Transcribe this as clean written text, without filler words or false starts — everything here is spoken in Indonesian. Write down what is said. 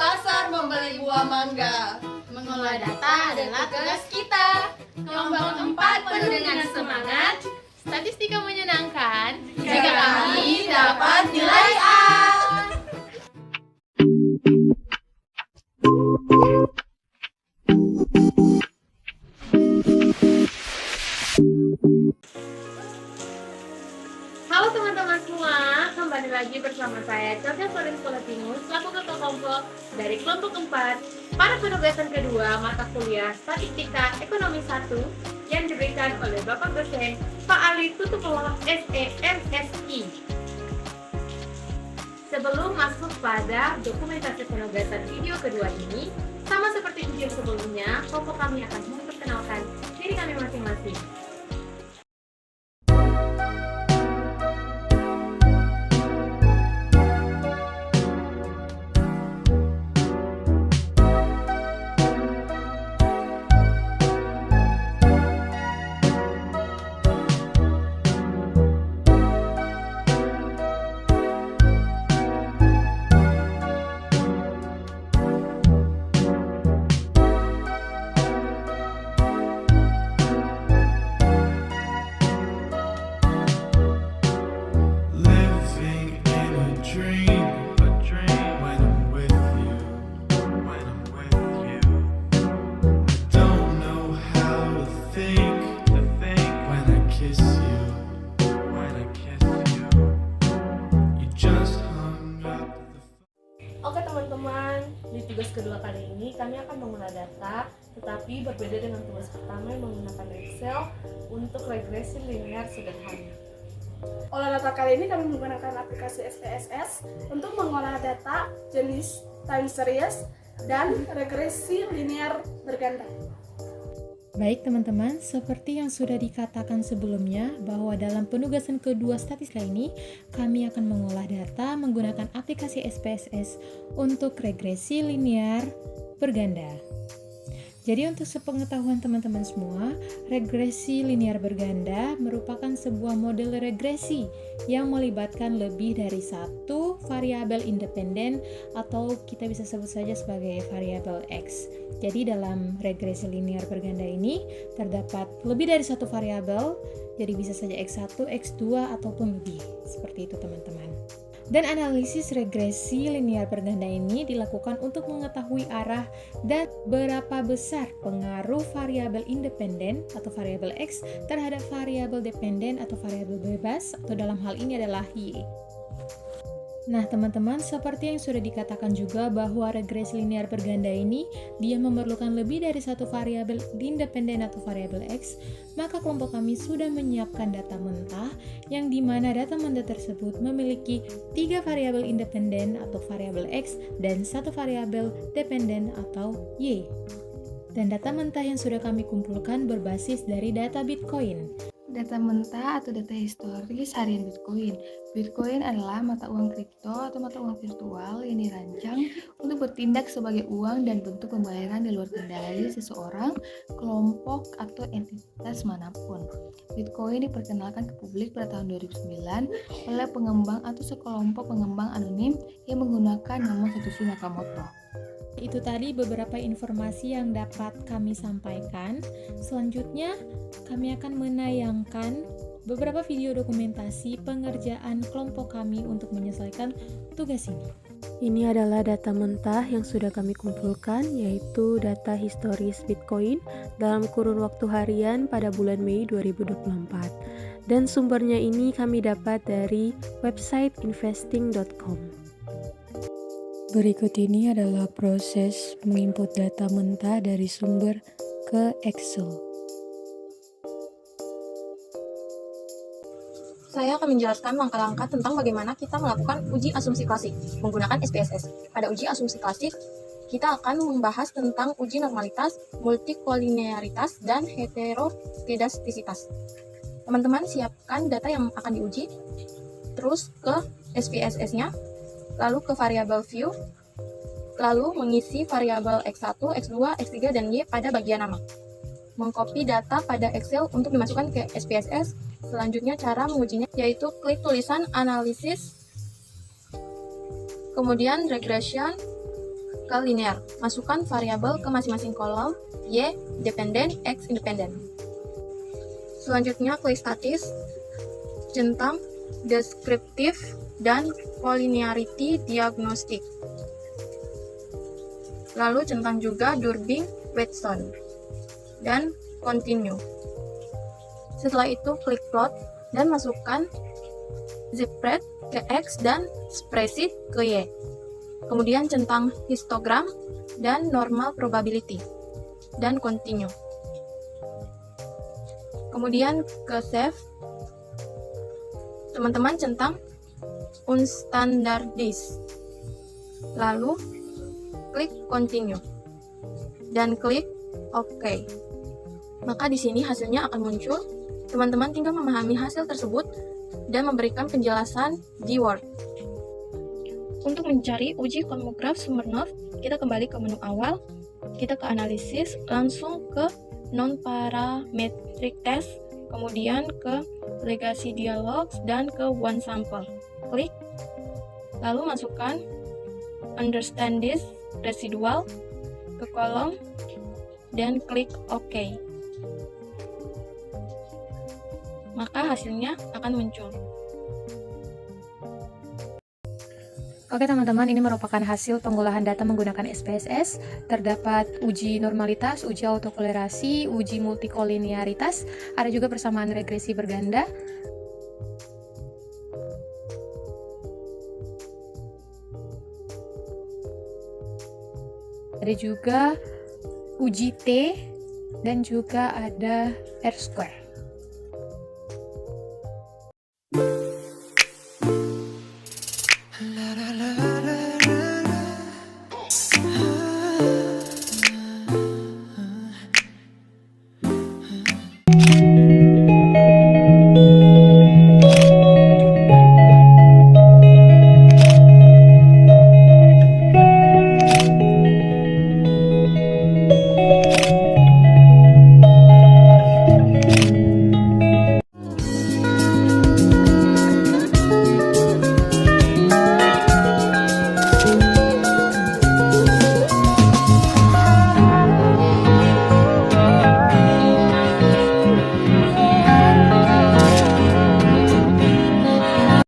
pasar membeli buah mangga. Mengolah data adalah tugas kita. Kelompok 4 penuh dengan semangat, statistika menyenangkan, Jika kami dapat nilai A. Halo teman-teman semua, kembali lagi bersama saya Coca Florin Kolatimus selaku ketua kelompok dari kelompok 4 pada penugasan kedua mata kuliah Statistika Ekonomi 1 yang diberikan oleh Bapak dosen Pak Ali Tutupola SEMSI. Sebelum masuk pada dokumentasi penugasan video kedua ini, sama seperti video sebelumnya, kelompok kami akan memperkenalkan diri kami masing-masing. Living in a dream when I'm with you. I don't know how to think when I kiss you. You just hung up the Oke teman-teman, di tugas kedua kali ini kami akan mengolah data, tetapi berbeda dengan tugas pertama yang menggunakan Excel untuk regresi linear sederhana. Olah data kali ini kami menggunakan aplikasi SPSS untuk mengolah data jenis time series dan regresi linear berganda. Baik teman-teman, seperti yang sudah dikatakan sebelumnya bahwa dalam penugasan kedua statistika ini kami akan mengolah data menggunakan aplikasi SPSS untuk regresi linear berganda. Jadi untuk sepengetahuan teman-teman semua, regresi linear berganda merupakan sebuah model regresi yang melibatkan lebih dari satu variabel independen atau kita bisa sebut saja sebagai variabel X. Jadi dalam regresi linear berganda ini terdapat lebih dari satu variabel, jadi bisa saja X1, X2 ataupun lebih. Seperti itu teman-teman. Dan analisis regresi linear berganda ini dilakukan untuk mengetahui arah dan berapa besar pengaruh variabel independen atau variabel X terhadap variabel dependen atau variabel bebas atau dalam hal ini adalah Y. Nah teman-teman, seperti yang sudah dikatakan juga bahwa regresi linear berganda ini dia memerlukan lebih dari satu variabel independen atau variabel X, maka kelompok kami sudah menyiapkan data mentah yang dimana data mentah tersebut memiliki 3 variabel independen atau variabel X dan satu variabel dependen atau Y. Dan data mentah yang sudah kami kumpulkan berbasis dari data Bitcoin. Data mentah atau data historis harian Bitcoin. Bitcoin adalah mata uang kripto atau mata uang virtual yang dirancang untuk bertindak sebagai uang dan bentuk pembayaran di luar kendali seseorang, kelompok, atau entitas manapun. Bitcoin diperkenalkan ke publik pada tahun 2009 oleh pengembang atau sekelompok pengembang anonim yang menggunakan nama Satoshi Nakamoto. Itu tadi beberapa informasi yang dapat kami sampaikan. Selanjutnya, kami akan menayangkan beberapa video dokumentasi pengerjaan kelompok kami untuk menyelesaikan tugas ini. Ini adalah data mentah yang sudah kami kumpulkan, yaitu data historis Bitcoin dalam kurun waktu harian pada bulan Mei 2024. Dan sumbernya ini kami dapat dari website investing.com. Berikut ini adalah proses menginput data mentah dari sumber ke Excel. Saya akan menjelaskan langkah-langkah tentang bagaimana kita melakukan uji asumsi klasik menggunakan SPSS. Pada uji asumsi klasik, kita akan membahas tentang uji normalitas, multikolinearitas, dan heteroskedastisitas. Teman-teman siapkan data yang akan diuji, terus ke SPSS-nya, lalu ke variabel view, lalu mengisi variabel X1, X2, X3, dan Y pada bagian nama. Mengcopy data pada Excel untuk dimasukkan ke SPSS. Selanjutnya cara mengujinya yaitu klik tulisan analisis, kemudian regression, ke linear. Masukkan variabel ke masing-masing kolom, Y dependen, X independen. Selanjutnya klik statis, centang deskriptif dan collinearity diagnostic. Lalu centang juga Durbin Wheatstone dan continue. Setelah itu klik plot dan masukkan spread ke X dan spreadsheet ke Y. Kemudian centang histogram dan normal probability dan continue. Kemudian ke save. Teman-teman centang unstandardized. Lalu klik continue dan klik OK. Maka di sini hasilnya akan muncul. Teman-teman tinggal memahami hasil tersebut dan memberikan penjelasan di Word. Untuk mencari uji Kolmogorov Smirnov, kita kembali ke menu awal, kita ke analisis, langsung ke non-parametric test, kemudian ke legacy dialogues, dan ke one sample. Klik, lalu masukkan understand this residual ke kolom, dan klik OK. Maka hasilnya akan muncul. Oke teman-teman, ini merupakan hasil pengolahan data menggunakan SPSS. Terdapat uji normalitas, uji autokolerasi, uji multikolinearitas, ada juga persamaan regresi berganda. Ada juga uji T dan juga ada R-square.